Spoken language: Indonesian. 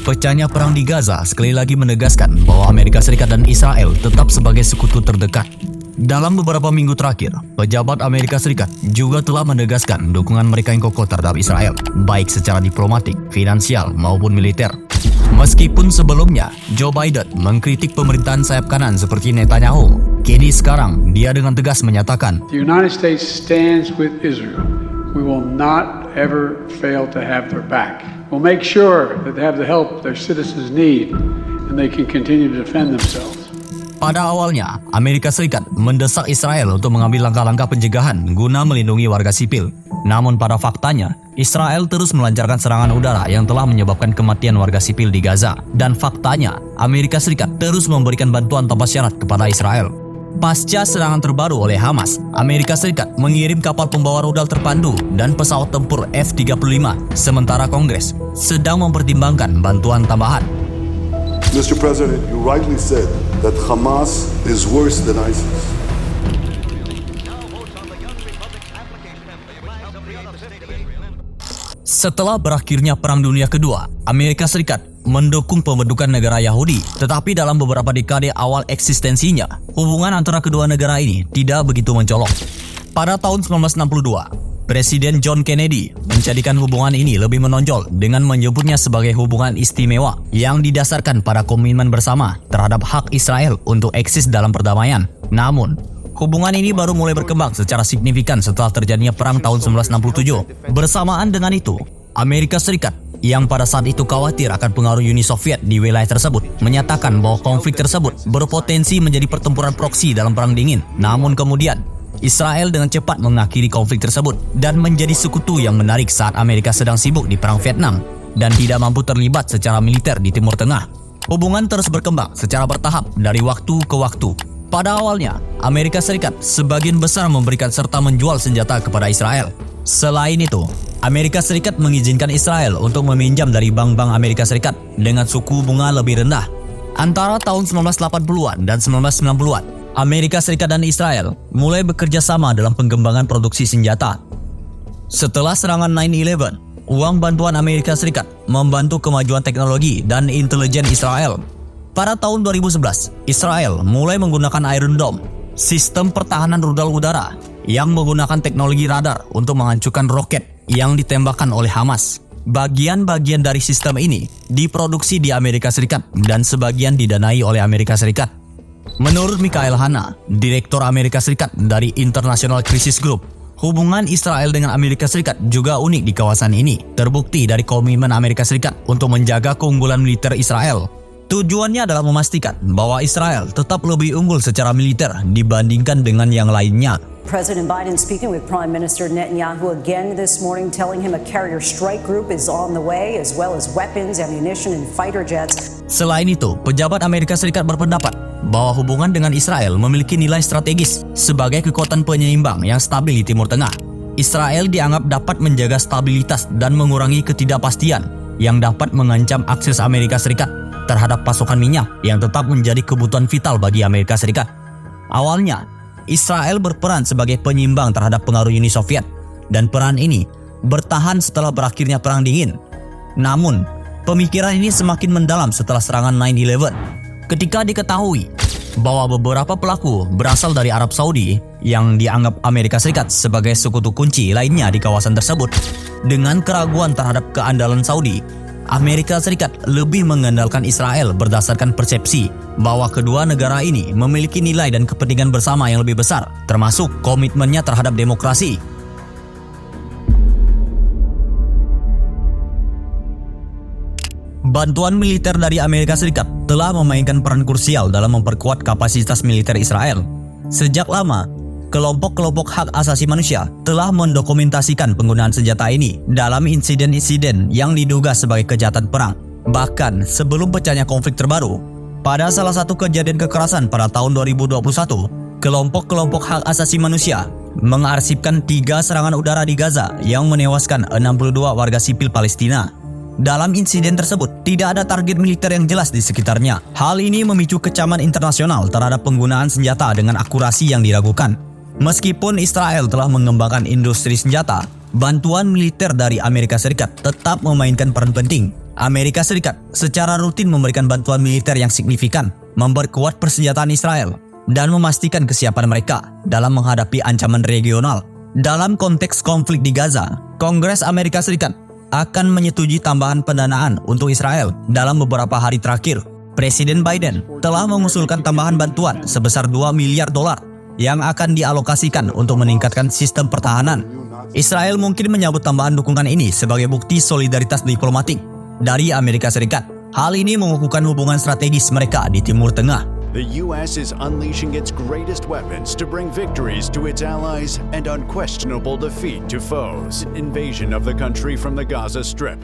Pecahnya perang di Gaza sekali lagi menegaskan bahwa Amerika Serikat dan Israel tetap sebagai sekutu terdekat. Dalam beberapa minggu terakhir, pejabat Amerika Serikat juga telah menegaskan dukungan mereka yang kokoh terhadap Israel, baik secara diplomatik, finansial, maupun militer. Meskipun sebelumnya, Joe Biden mengkritik pemerintahan sayap kanan seperti Netanyahu, kini sekarang dia dengan tegas menyatakan, The United States stands with Israel. We will not ever fail to have their back. We'll make sure that they have the help their citizens need and they can continue to defend themselves. Pada awalnya, Amerika Serikat mendesak Israel untuk mengambil langkah-langkah pencegahan guna melindungi warga sipil. Namun pada faktanya, Israel terus melancarkan serangan udara yang telah menyebabkan kematian warga sipil di Gaza. Dan faktanya, Amerika Serikat terus memberikan bantuan tanpa syarat kepada Israel. Pasca serangan terbaru oleh Hamas, Amerika Serikat mengirim kapal pembawa rudal terpandu dan pesawat tempur F-35, sementara Kongres sedang mempertimbangkan bantuan tambahan. Mr. President, you rightly said that Hamas is worse than ISIS. Setelah berakhirnya Perang Dunia Kedua, Amerika Serikat mendukung pembentukan negara Yahudi, tetapi dalam beberapa dekade awal eksistensinya, hubungan antara kedua negara ini tidak begitu mencolok. Pada tahun 1962, Presiden John Kennedy menjadikan hubungan ini lebih menonjol dengan menyebutnya sebagai hubungan istimewa yang didasarkan pada komitmen bersama terhadap hak Israel untuk eksis dalam perdamaian. Namun, hubungan ini baru mulai berkembang secara signifikan setelah terjadinya Perang tahun 1967. Bersamaan dengan itu, Amerika Serikat yang pada saat itu khawatir akan pengaruh Uni Soviet di wilayah tersebut menyatakan bahwa konflik tersebut berpotensi menjadi pertempuran proksi dalam Perang Dingin. Namun kemudian, Israel dengan cepat mengakhiri konflik tersebut dan menjadi sekutu yang menarik saat Amerika sedang sibuk di Perang Vietnam dan tidak mampu terlibat secara militer di Timur Tengah. Hubungan terus berkembang secara bertahap dari waktu ke waktu. Pada awalnya, Amerika Serikat sebagian besar memberikan serta menjual senjata kepada Israel. Selain itu, Amerika Serikat mengizinkan Israel untuk meminjam dari bank-bank Amerika Serikat dengan suku bunga lebih rendah. Antara tahun 1980-an dan 1990-an, Amerika Serikat dan Israel mulai bekerja sama dalam pengembangan produksi senjata. Setelah serangan 9/11, uang bantuan Amerika Serikat membantu kemajuan teknologi dan intelijen Israel. Pada tahun 2011, Israel mulai menggunakan Iron Dome, sistem pertahanan rudal udara yang menggunakan teknologi radar untuk menghancurkan roket yang ditembakkan oleh Hamas. Bagian-bagian dari sistem ini diproduksi di Amerika Serikat dan sebagian didanai oleh Amerika Serikat. Menurut Michael Hanna, Direktur Amerika Serikat dari International Crisis Group, hubungan Israel dengan Amerika Serikat juga unik di kawasan ini, terbukti dari komitmen Amerika Serikat untuk menjaga keunggulan militer Israel. Tujuannya adalah memastikan bahwa Israel tetap lebih unggul secara militer dibandingkan dengan yang lainnya. President Biden speaking with Prime Minister Netanyahu again this morning, telling him a carrier strike group is on the way, as well as weapons, ammunition, and fighter jets. Selain itu, pejabat Amerika Serikat berpendapat bahwa hubungan dengan Israel memiliki nilai strategis sebagai kekuatan penyeimbang yang stabil di Timur Tengah. Israel dianggap dapat menjaga stabilitas dan mengurangi ketidakpastian yang dapat mengancam akses Amerika Serikat terhadap pasokan minyak yang tetap menjadi kebutuhan vital bagi Amerika Serikat. Awalnya, Israel berperan sebagai penyimbang terhadap pengaruh Uni Soviet, dan peran ini bertahan setelah berakhirnya Perang Dingin. Namun, pemikiran ini semakin mendalam setelah serangan 9/11. Ketika diketahui bahwa beberapa pelaku berasal dari Arab Saudi yang dianggap Amerika Serikat sebagai sekutu kunci lainnya di kawasan tersebut, dengan keraguan terhadap keandalan Saudi, Amerika Serikat lebih mengandalkan Israel berdasarkan persepsi bahwa kedua negara ini memiliki nilai dan kepentingan bersama yang lebih besar, termasuk komitmennya terhadap demokrasi. Bantuan militer dari Amerika Serikat telah memainkan peran krusial dalam memperkuat kapasitas militer Israel. Sejak lama, kelompok-kelompok hak asasi manusia telah mendokumentasikan penggunaan senjata ini dalam insiden-insiden yang diduga sebagai kejahatan perang. Bahkan sebelum pecahnya konflik terbaru, pada salah satu kejadian kekerasan pada tahun 2021, kelompok-kelompok hak asasi manusia mengarsipkan 3 serangan udara di Gaza yang menewaskan 62 warga sipil Palestina. Dalam insiden tersebut, tidak ada target militer yang jelas di sekitarnya. Hal ini memicu kecaman internasional terhadap penggunaan senjata dengan akurasi yang diragukan. Meskipun Israel telah mengembangkan industri senjata, bantuan militer dari Amerika Serikat tetap memainkan peran penting. Amerika Serikat secara rutin memberikan bantuan militer yang signifikan, memperkuat persenjataan Israel, dan memastikan kesiapan mereka dalam menghadapi ancaman regional. Dalam konteks konflik di Gaza, Kongres Amerika Serikat akan menyetujui tambahan pendanaan untuk Israel dalam beberapa hari terakhir. Presiden Biden telah mengusulkan tambahan bantuan sebesar 2 miliar dolar yang akan dialokasikan untuk meningkatkan sistem pertahanan. Israel mungkin menyambut tambahan dukungan ini sebagai bukti solidaritas diplomatik dari Amerika Serikat. Hal ini mengukuhkan hubungan strategis mereka di Timur Tengah. The U.S. is unleashing its greatest weapons to bring victories to its allies and unquestionable defeat to foes. Invasion of the country from the Gaza Strip.